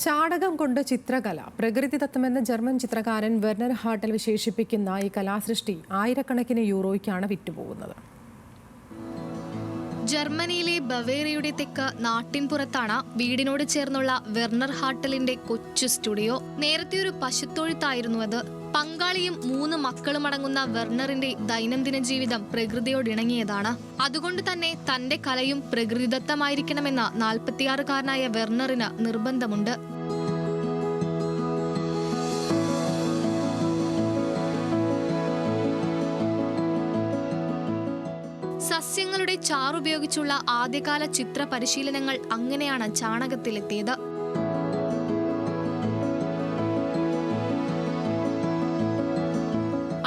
ചാണകം കൊണ്ട് ചിത്രകല പ്രകൃതിദത്തമെന്ന് ജർമ്മൻ ചിത്രകാരൻ വെർണർ ഹാർട്ടൽ വിശേഷിപ്പിക്കുന്ന ഈ കലാസൃഷ്ടി ആയിരക്കണക്കിന് യൂറോയ്ക്കാണ് വിറ്റുപോകുന്നത്. ജർമ്മനിയിലെ ബവേറിയയുടെ തെക്ക് നാട്ടിൻപുറത്താണ് വീടിനോട് ചേർന്നുള്ള വെർണർ ഹാർട്ടലിന്റെ കൊച്ചു സ്റ്റുഡിയോ. നേരത്തെ ഒരു പശുത്തൊഴുത്തായിരുന്നു അത്. പങ്കാളിയും 3 മക്കളും അടങ്ങുന്ന വെർണറിന്റെ ദൈനംദിന ജീവിതം പ്രകൃതിയോടിണങ്ങിയതാണ്. അതുകൊണ്ട് തന്നെ തന്റെ കലയും പ്രകൃതിദത്തമായിരിക്കണമെന്ന 46-കാരനായ വെർണറിന് നിർബന്ധമുണ്ട്. സസ്യങ്ങളുടെ ചാറുപയോഗിച്ചുള്ള ആദ്യകാല ചിത്ര പരിശീലനങ്ങൾ അങ്ങനെയാണ് ചാണകത്തിലെത്തിയത്.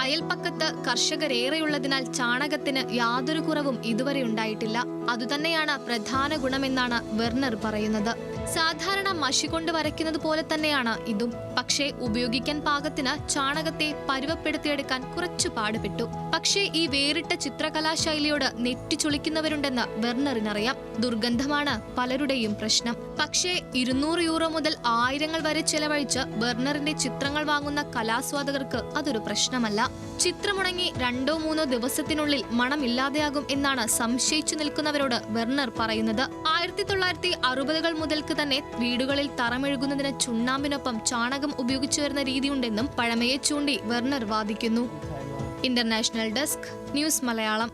അയൽപ്പക്കത്ത് കർഷകരേറെയുള്ളതിനാൽ ചാണകത്തിന് യാതൊരു കുറവും ഇതുവരെ ഉണ്ടായിട്ടില്ല. അതുതന്നെയാണ് പ്രധാന ഗുണമെന്നാണ് വെർണർ പറയുന്നത്. സാധാരണ മഷി കൊണ്ട് വരയ്ക്കുന്നത് പോലെ തന്നെയാണ് ഇതും. പക്ഷേ ഉപയോഗിക്കാൻ പാകത്തിന് ചാണകത്തെ പരുവപ്പെടുത്തിയെടുക്കാൻ കുറച്ചു പാടുപെട്ടു. പക്ഷേ ഈ വേറിട്ട ചിത്രകലാശൈലിയോട് നെറ്റിച്ചൊളിക്കുന്നവരുണ്ടെന്ന് വെർണറിനറിയാം. ദുർഗന്ധമാണ് പലരുടെയും പ്രശ്നം. പക്ഷേ 200 യൂറോ മുതൽ ആയിരങ്ങൾ വരെ ചെലവഴിച്ച് വെർണറിന്റെ ചിത്രങ്ങൾ വാങ്ങുന്ന കലാസ്വാദകർക്ക് അതൊരു പ്രശ്നമല്ല. ചിത്രമുണങ്ങി 2-3 ദിവസത്തിനുള്ളിൽ മണമില്ലാതെയാകും എന്നാണ് സംശയിച്ചു നിൽക്കുന്നവരോട് വെർണർ പറയുന്നത്. 1960-കൾ മുതൽക്ക് തന്നെ വീടുകളിൽ തറമെഴുകുന്നതിന് ചുണ്ണാമ്പിനൊപ്പം ചാണകം ഉപയോഗിച്ചു വരുന്ന രീതിയുണ്ടെന്നും പഴമയെ ചൂണ്ടി വെർണർ വാദിക്കുന്നു. International desk, news Malayalam.